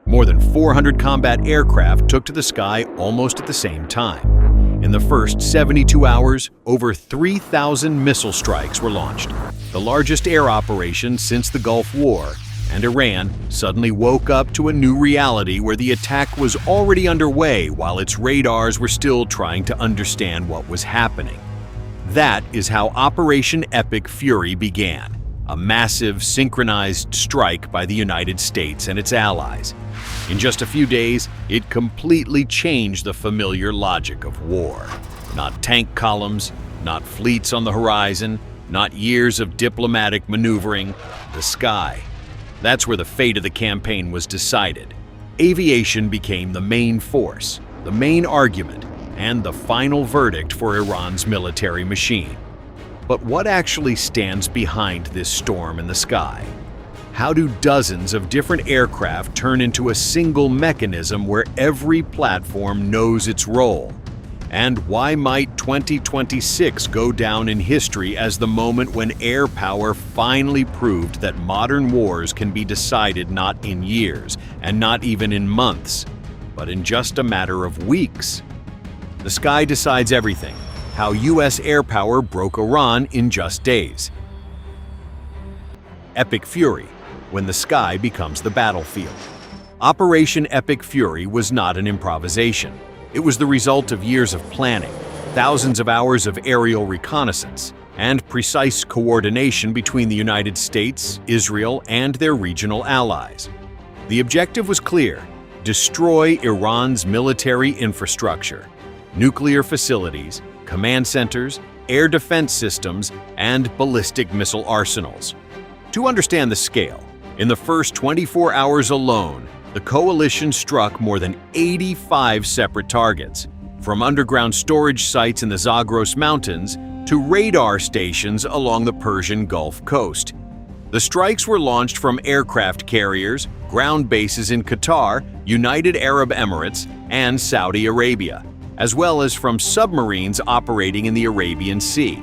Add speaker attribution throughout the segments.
Speaker 1: More than 400 combat aircraft took to the sky almost at the same time. In the first 72 hours, over 3,000 missile strikes were launched, the largest air operation since the Gulf War, and Iran suddenly woke up to a new reality where the attack was already underway while its radars were still trying to understand what was happening. That is how Operation Epic Fury began, a massive synchronized strike by the United States and its allies. In just a few days, it completely changed the familiar logic of war. Not tank columns, not fleets on the horizon, not years of diplomatic maneuvering, the sky. That's where the fate of the campaign was decided. Aviation became the main force, the main argument, and the final verdict for Iran's military machine. But what actually stands behind this storm in the sky? How do dozens of different aircraft turn into a single mechanism where every platform knows its role? And why might 2026 go down in history as the moment when air power finally proved that modern wars can be decided not in years and not even in months, but in just a matter of weeks? The sky decides everything. How U.S. air power broke Iran in just days. Epic Fury, when the sky becomes the battlefield. Operation Epic Fury was not an improvisation. It was the result of years of planning, thousands of hours of aerial reconnaissance, and precise coordination between the United States, Israel, and their regional allies. The objective was clear: destroy Iran's military infrastructure, nuclear facilities, command centers, air defense systems, and ballistic missile arsenals. To understand the scale, in the first 24 hours alone, the coalition struck more than 85 separate targets, from underground storage sites in the Zagros Mountains to radar stations along the Persian Gulf coast. The strikes were launched from aircraft carriers, ground bases in Qatar, United Arab Emirates, and Saudi Arabia, as well as from submarines operating in the Arabian Sea.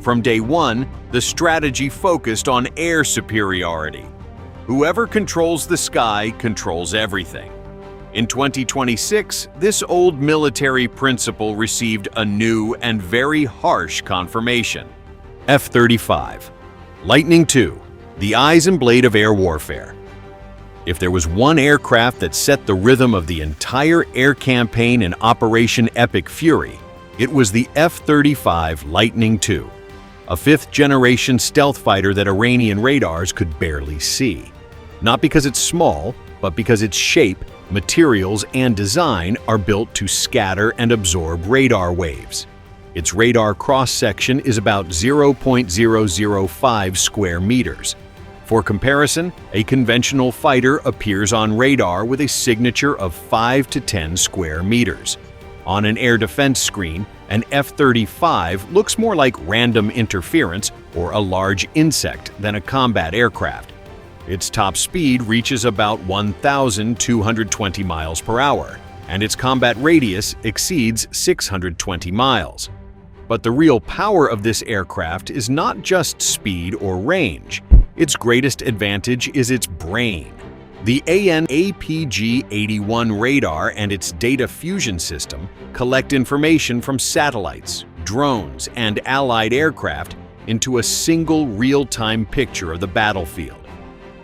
Speaker 1: From day one, the strategy focused on air superiority. Whoever controls the sky controls everything. In 2026, this old military principle received a new and very harsh confirmation. F-35. Lightning II, the eyes and blade of air warfare. If there was one aircraft that set the rhythm of the entire air campaign in Operation Epic Fury, it was the F-35 Lightning II, a fifth-generation stealth fighter that Iranian radars could barely see. Not because it's small, but because its shape, materials, and design are built to scatter and absorb radar waves. Its radar cross-section is about 0.005 square meters. For comparison, a conventional fighter appears on radar with a signature of 5 to 10 square meters. On an air defense screen, an F-35 looks more like random interference or a large insect than a combat aircraft. Its top speed reaches about 1,220 miles per hour, and its combat radius exceeds 620 miles. But the real power of this aircraft is not just speed or range. Its greatest advantage is its brain. The AN/APG-81 radar and its data fusion system collect information from satellites, drones, and allied aircraft into a single real-time picture of the battlefield.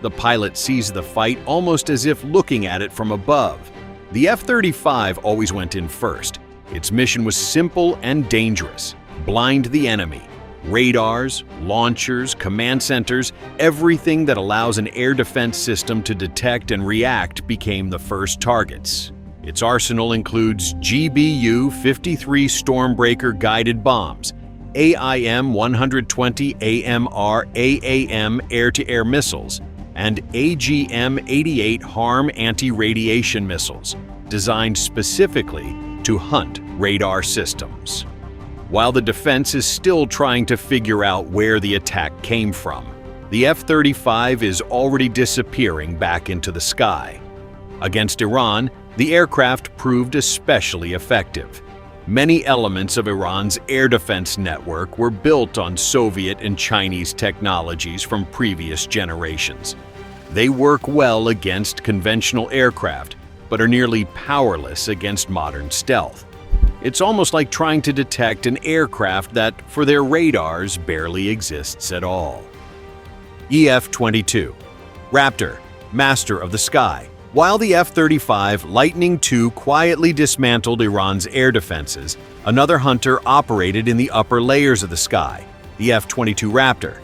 Speaker 1: The pilot sees the fight almost as if looking at it from above. The F-35 always went in first. Its mission was simple and dangerous: blind the enemy. Radars, launchers, command centers, everything that allows an air defense system to detect and react became the first targets. Its arsenal includes GBU-53 Stormbreaker guided bombs, AIM-120 AMR AAM air-to-air missiles, and AGM-88 HARM anti-radiation missiles, designed specifically to hunt radar systems. While the defense is still trying to figure out where the attack came from, the F-35 is already disappearing back into the sky. Against Iran, the aircraft proved especially effective. Many elements of Iran's air defense network were built on Soviet and Chinese technologies from previous generations. They work well against conventional aircraft, but are nearly powerless against modern stealth. It's almost like trying to detect an aircraft that, for their radars, barely exists at all. EF-22 Raptor, master of the sky. While the F-35 Lightning II quietly dismantled Iran's air defenses, another hunter operated in the upper layers of the sky, the F-22 Raptor.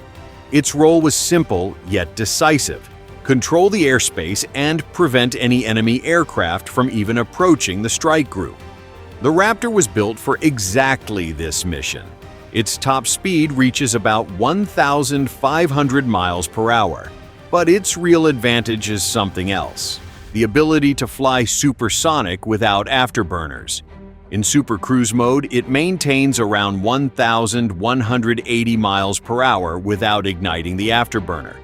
Speaker 1: Its role was simple yet decisive: control the airspace and prevent any enemy aircraft from even approaching the strike group. The Raptor was built for exactly this mission. Its top speed reaches about 1,500 miles per hour. But its real advantage is something else: the ability to fly supersonic without afterburners. In Super Cruise mode, it maintains around 1,180 miles per hour without igniting the afterburner.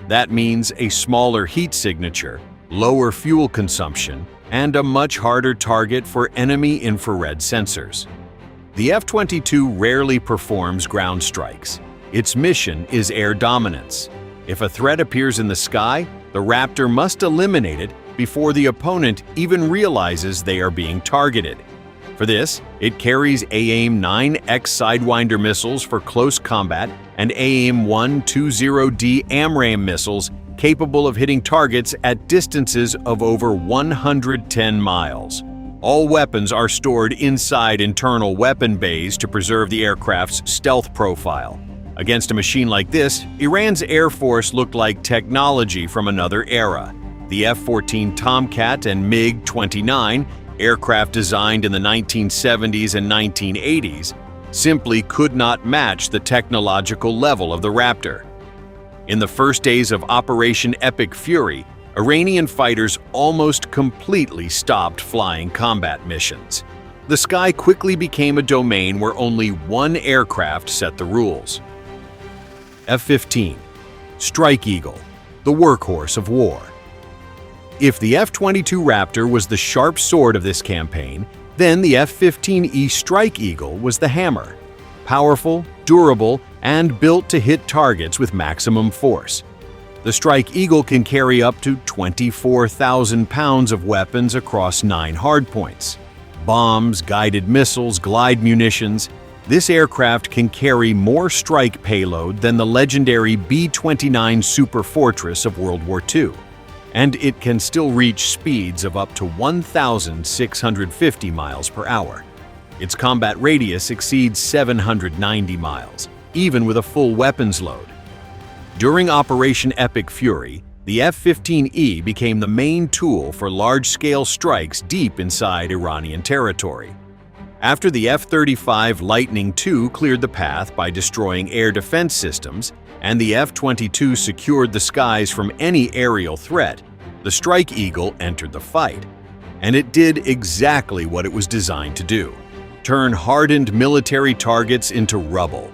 Speaker 1: That means a smaller heat signature, lower fuel consumption, and a much harder target for enemy infrared sensors. The F-22 rarely performs ground strikes. Its mission is air dominance. If a threat appears in the sky, the Raptor must eliminate it before the opponent even realizes they are being targeted. For this, it carries AIM-9X Sidewinder missiles for close combat and AIM-120D AMRAAM missiles capable of hitting targets at distances of over 110 miles. All weapons are stored inside internal weapon bays to preserve the aircraft's stealth profile. Against a machine like this, Iran's Air Force looked like technology from another era. The F-14 Tomcat and MiG-29, aircraft designed in the 1970s and 1980s, simply could not match the technological level of the Raptor. In the first days of Operation Epic Fury, Iranian fighters almost completely stopped flying combat missions. The sky quickly became a domain where only one aircraft set the rules. F-15 Strike Eagle, the workhorse of war. If the F-22 Raptor was the sharp sword of this campaign, then the F-15E Strike Eagle was the hammer. Powerful, durable, and built to hit targets with maximum force. The Strike Eagle can carry up to 24,000 pounds of weapons across 9 hardpoints. Bombs, guided missiles, glide munitions. This aircraft can carry more strike payload than the legendary B-29 Super Fortress of World War II. And it can still reach speeds of up to 1,650 miles per hour. Its combat radius exceeds 790 miles, even with a full weapons load. During Operation Epic Fury, the F-15E became the main tool for large-scale strikes deep inside Iranian territory. After the F-35 Lightning II cleared the path by destroying air defense systems, and the F-22 secured the skies from any aerial threat, the Strike Eagle entered the fight. And it did exactly what it was designed to do: turn hardened military targets into rubble.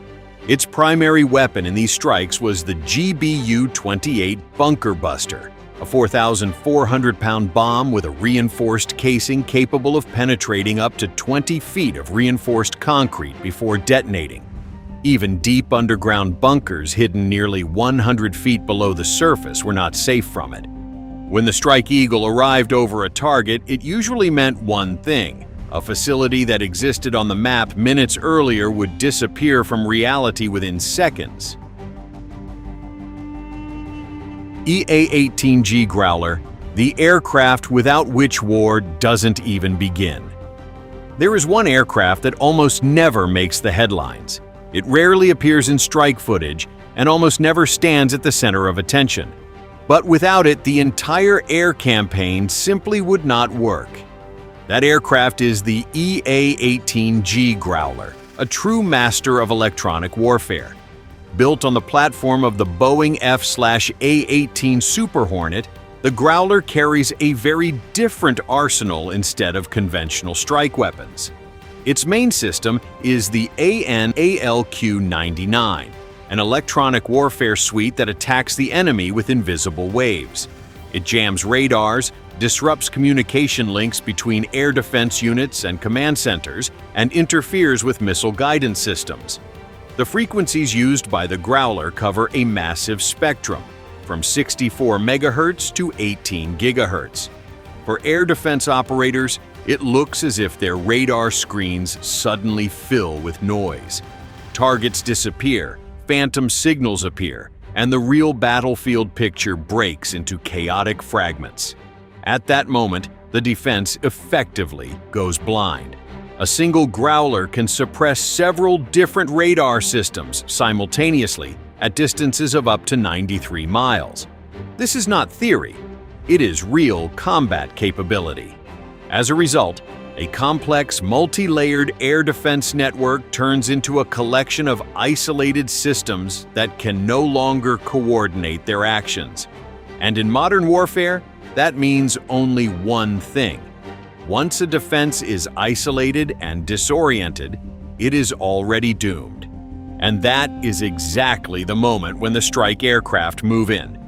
Speaker 1: Its primary weapon in these strikes was the GBU-28 Bunker Buster, a 4,400-pound bomb with a reinforced casing capable of penetrating up to 20 feet of reinforced concrete before detonating. Even deep underground bunkers hidden nearly 100 feet below the surface were not safe from it. When the Strike Eagle arrived over a target, it usually meant one thing: a facility that existed on the map minutes earlier would disappear from reality within seconds. EA18G Growler, the aircraft without which war doesn't even begin. There is one aircraft that almost never makes the headlines. It rarely appears in strike footage and almost never stands at the center of attention. But without it, the entire air campaign simply would not work. That aircraft is the EA18G Growler, a true master of electronic warfare. Built on the platform of the Boeing F/A-18 Super Hornet, the Growler carries a very different arsenal instead of conventional strike weapons. Its main system is the AN/ALQ-99, an electronic warfare suite that attacks the enemy with invisible waves. It jams radars, disrupts communication links between air defense units and command centers, and interferes with missile guidance systems. The frequencies used by the Growler cover a massive spectrum, from 64 MHz to 18 GHz. For air defense operators, it looks as if their radar screens suddenly fill with noise. Targets disappear, phantom signals appear, and the real battlefield picture breaks into chaotic fragments. At that moment, the defense effectively goes blind. A single Growler can suppress several different radar systems simultaneously at distances of up to 93 miles. This is not theory, it is real combat capability. As a result, a complex, multi-layered air defense network turns into a collection of isolated systems that can no longer coordinate their actions. And in modern warfare, that means only one thing. Once a defense is isolated and disoriented, it is already doomed. And that is exactly the moment when the strike aircraft move in.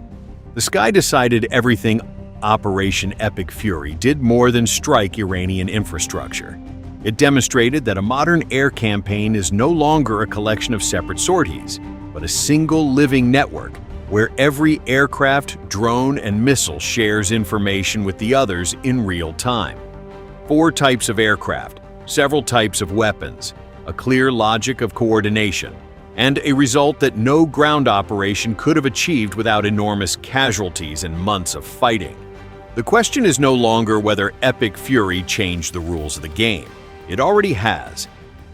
Speaker 1: The Sky decided everything Operation Epic Fury did more than strike Iranian infrastructure. It demonstrated that a modern air campaign is no longer a collection of separate sorties, but a single living network where every aircraft, drone, and missile shares information with the others in real time. 4 types of aircraft, several types of weapons, a clear logic of coordination, and a result that no ground operation could have achieved without enormous casualties and months of fighting. The question is no longer whether Epic Fury changed the rules of the game. It already has.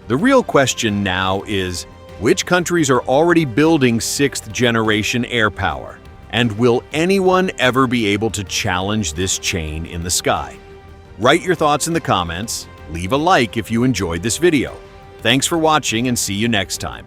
Speaker 1: The real question now is, which countries are already building 6th-generation air power? And will anyone ever be able to challenge this chain in the sky? Write your thoughts in the comments, leave a like if you enjoyed this video. Thanks for watching and see you next time.